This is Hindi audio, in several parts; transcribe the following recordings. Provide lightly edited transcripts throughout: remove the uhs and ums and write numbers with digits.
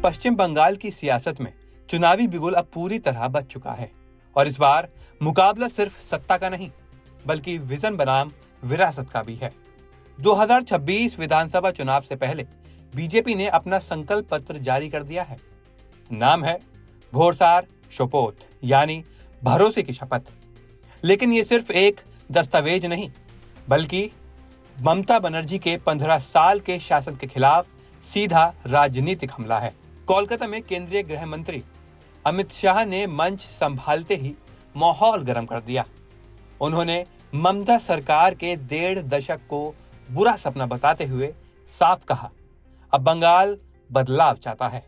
पश्चिम बंगाल की सियासत में चुनावी बिगुल अब पूरी तरह बच चुका है और इस बार मुकाबला सिर्फ सत्ता का नहीं बल्कि विजन बनाम विरासत का भी है। 2026 विधानसभा चुनाव से पहले बीजेपी ने अपना संकल्प पत्र जारी कर दिया है। नाम है भोरसार शपथ, यानी भरोसे की शपथ। लेकिन ये सिर्फ एक दस्तावेज नहीं बल्कि ममता बनर्जी के 15 साल के शासन के खिलाफ सीधा राजनीतिक हमला है। कोलकाता में केंद्रीय गृह मंत्री अमित शाह ने मंच संभालते ही माहौल गर्म कर दिया। उन्होंने ममता सरकार के 1.5 दशक को बुरा सपना बताते हुए साफ कहा, अब बंगाल बदलाव चाहता है।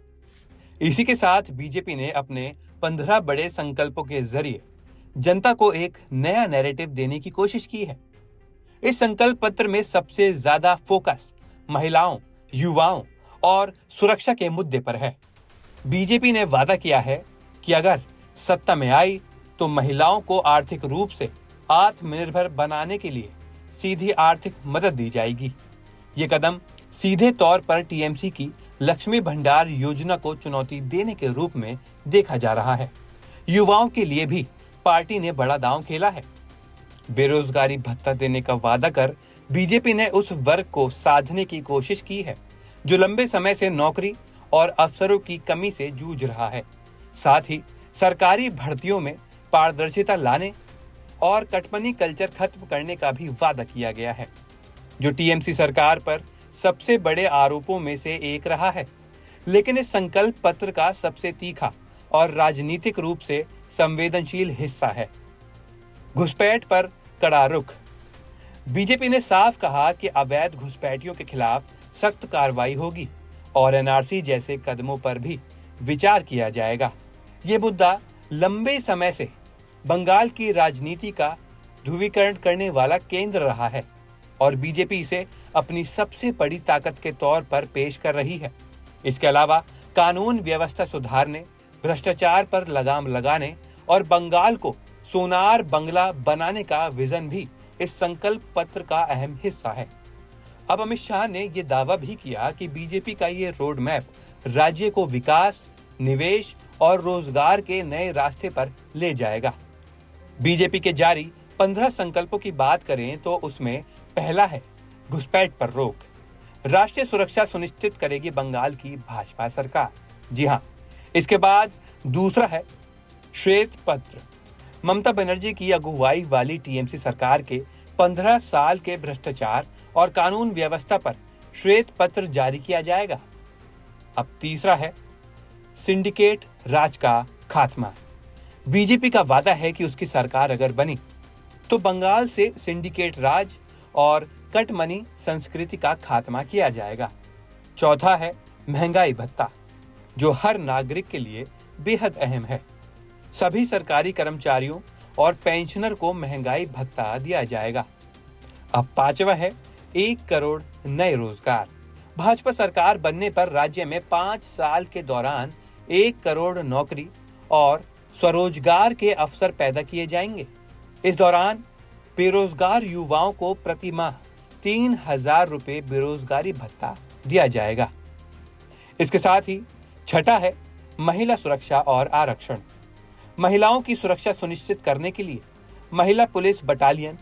इसी के साथ बीजेपी ने अपने 15 बड़े संकल्पों के जरिए जनता को एक नया नैरेटिव देने की कोशिश की है। इस संकल्प पत्र में सबसे ज्यादा फोकस महिलाओं, युवाओं और सुरक्षा के मुद्दे पर है। बीजेपी ने वादा किया है कि अगर सत्ता में आई तो महिलाओं को आर्थिक रूप से आत्मनिर्भर बनाने के लिए सीधी आर्थिक मदद दी जाएगी। ये कदम सीधे तौर पर टीएमसी की लक्ष्मी भंडार योजना को चुनौती देने के रूप में देखा जा रहा है। युवाओं के लिए भी पार्टी ने बड़ा दांव खेला है। बेरोजगारी भत्ता देने का वादा कर बीजेपी ने उस वर्ग को साधने की कोशिश की है जो लंबे समय से नौकरी और अवसरों की कमी से जूझ रहा है। साथ ही सरकारी भर्तियों में पारदर्शिता लाने और कटमनी कल्चर खत्म करने का भी वादा किया गया है, जो टीएमसी सरकार पर सबसे बड़े आरोपों में से एक रहा है। लेकिन इस संकल्प पत्र का सबसे तीखा और राजनीतिक रूप से संवेदनशील हिस्सा है घुसपैठ पर कड़ा रुख। बीजेपी ने साफ कहा कि अवैध घुसपैठियों के खिलाफ सख्त कार्रवाई होगी और एनआरसी जैसे कदमों पर भी विचार किया जाएगा। ये मुद्दा लंबे समय से बंगाल की राजनीति का ध्रुवीकरण करने वाला केंद्र रहा है और बीजेपी इसे अपनी सबसे बड़ी ताकत के तौर पर पेश कर रही है। इसके अलावा कानून व्यवस्था सुधारने, भ्रष्टाचार पर लगाम लगाने और बंगाल को सोनार बंगला बनाने का विजन भी इस संकल्प पत्र का अहम हिस्सा है। अब अमित शाह ने यह दावा भी किया कि बीजेपी का ये रोड मैप राज्य को विकास, निवेश और रोजगार के नए रास्ते पर ले जाएगा। बीजेपी के जारी 15 संकल्पों की बात करें तो उसमें पहला है घुसपैठ पर रोक। राष्ट्रीय सुरक्षा सुनिश्चित करेगी बंगाल की भाजपा सरकार। जी हाँ, इसके बाद दूसरा है श्वेत पत्र। ममता बनर्जी की अगुवाई वाली टीएमसी सरकार के 15 साल के भ्रष्टाचार और कानून व्यवस्था पर श्वेत पत्र जारी किया जाएगा। अब तीसरा है सिंडिकेट राज का खात्मा। बीजेपी का वादा है कि उसकी सरकार अगर बनी तो बंगाल से सिंडिकेट राज और कट मनी संस्कृति का खात्मा किया जाएगा। चौथा है महंगाई भत्ता, जो हर नागरिक के लिए बेहद अहम है। सभी सरकारी कर्मचारियों और पेंशनर को महंगाई भत्ता दिया जाएगा। अब पांचवा है 1 करोड़ नए रोजगार। भाजपा सरकार बनने पर राज्य में 5 साल के दौरान 1 करोड़ नौकरी और स्वरोजगार के अवसर पैदा किए जाएंगे। इस दौरान बेरोजगार युवाओं को प्रति माह 3,000 रुपए बेरोजगारी भत्ता दिया जाएगा। इसके साथ ही छठा है महिला सुरक्षा और आरक्षण। महिलाओं की सुरक्षा सुनिश्चित करने के लिए महिला पुलिस बटालियन,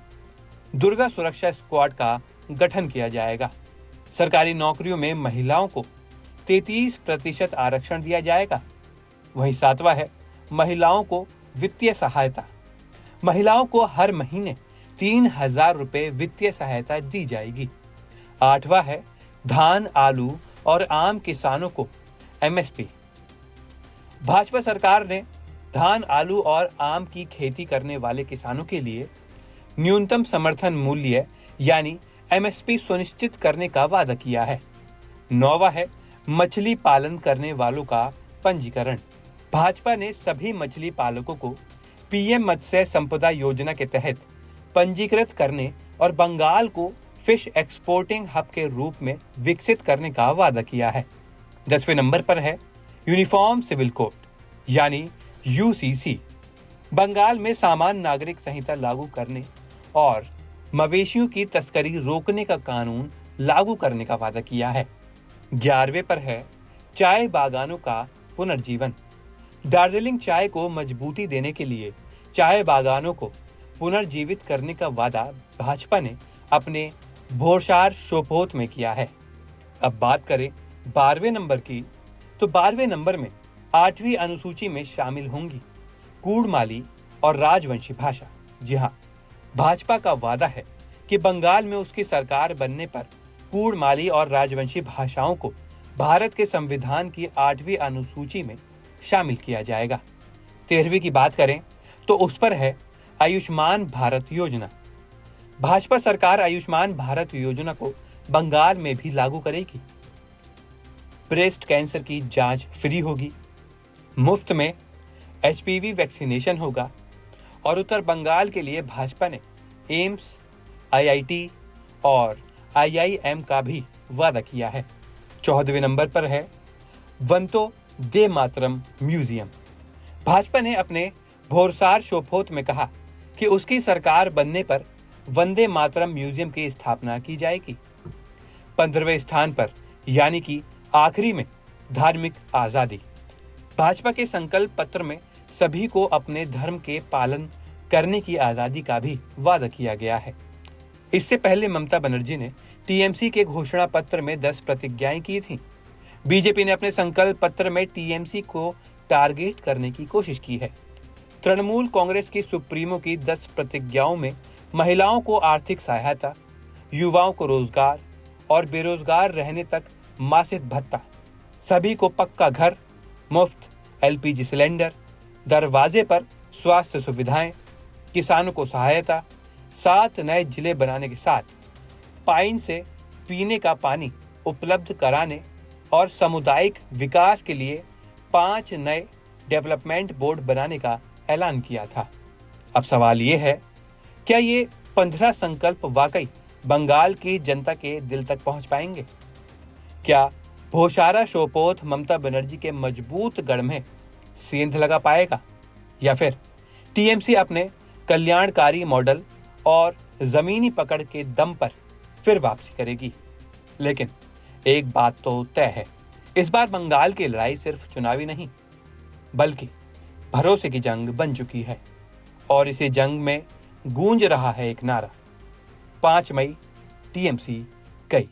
दुर्गा सुरक्षा स्क्वाड का गठन किया जाएगा। सरकारी नौकरियों में महिलाओं को 33% आरक्षण दिया जाएगा। वहीं सातवां है महिलाओं को वित्तीय सहायता। महिलाओं को हर महीने 3,000 रुपए वित्तीय सहायता दी जाएगी। आठवां है धान, आलू और आम किसानों को एमएसपी। भाजपा सरकार ने धान, आलू और आम की खेती करने वाले किसानों के लिए न्यूनतम समर्थन मूल्य यानी एमएसपी सुनिश्चित करने का वादा किया है। नौवां है मछली पालन करने वालों का पंजीकरण। भाजपा ने सभी मछली पालकों को पीएम मत्स्य संपदा योजना के तहत पंजीकृत करने और बंगाल को फिश एक्सपोर्टिंग हब के रूप में विकसित करने का वादा किया है। 10वें नंबर पर है यूनिफॉर्म सिविल कोड यानी यूसीसी। बंगाल में सामान्य नागरिक संहिता लागू करने और मवेशियों की तस्करी रोकने का कानून लागू करने का वादा किया है। 11वें पर है चाय बागानों का पुनर्जीवन। दार्जिलिंग चाय को मजबूती देने के लिए चाय बागानों को पुनर्जीवित करने का वादा भाजपा ने अपने भोरसार शोपोत में किया है। अब बात करें 12वें नंबर की, तो 12वें नंबर में 8वीं अनुसूची में शामिल होंगी कूड़माली और राजवंशी भाषा। जी हाँ, भाजपा का वादा है कि बंगाल में उसकी सरकार बनने पर कूड़माली और राजवंशी भाषाओं को भारत के संविधान की 8वीं अनुसूची में शामिल किया जाएगा। 13वीं की बात करें तो उस पर है आयुष्मान भारत योजना। भाजपा सरकार आयुष्मान भारत योजना को बंगाल में भी लागू करेगी। ब्रेस्ट कैंसर की जांच फ्री होगी, मुफ्त में HPV वैक्सीनेशन होगा और उत्तर बंगाल के लिए भाजपा ने एम्स, IIT और IIM का भी वादा किया है। 14वें नंबर पर है वंदे मातरम म्यूजियम। भाजपा ने अपने भोरसार शोपोत में कहा कि उसकी सरकार बनने पर वंदे मातरम म्यूजियम की स्थापना की जाएगी। 15वें स्थान पर यानी कि आखिरी में धार्मिक आजादी। भाजपा के संकल्प पत्र में सभी को अपने धर्म के पालन करने की आजादी का भी वादा किया गया है। इससे पहले ममता बनर्जी ने TMC के घोषणा पत्र में 10 प्रतिज्ञाएं की थीं। बीजेपी ने अपने संकल्प पत्र में TMC को टारगेट करने की कोशिश की है। तृणमूल कांग्रेस की सुप्रीमो की 10 प्रतिज्ञाओं में महिलाओं को आर्थिक सहायता, युवाओं को रोजगार और बेरोजगार रहने तक मासिक भत्ता, सभी को पक्का घर, मुफ्त LPG सिलेंडर, दरवाजे पर स्वास्थ्य सुविधाएं, किसानों को सहायता, 7 नए जिले बनाने के साथ पाइन से पीने का पानी उपलब्ध कराने और सामुदायिक विकास के लिए 5 नए डेवलपमेंट बोर्ड बनाने का ऐलान किया था। अब सवाल ये है, क्या ये 15 संकल्प वाकई बंगाल की जनता के दिल तक पहुंच पाएंगे? क्या भोरसार शोपोत ममता बनर्जी के मजबूत गढ़ में सेंध लगा पाएगा, या फिर TMC अपने कल्याणकारी मॉडल और जमीनी पकड़ के दम पर फिर वापसी करेगी? लेकिन एक बात तो तय है, इस बार बंगाल की लड़ाई सिर्फ चुनावी नहीं बल्कि भरोसे की जंग बन चुकी है और इसी जंग में गूंज रहा है एक नारा, 5 मई TMC गई।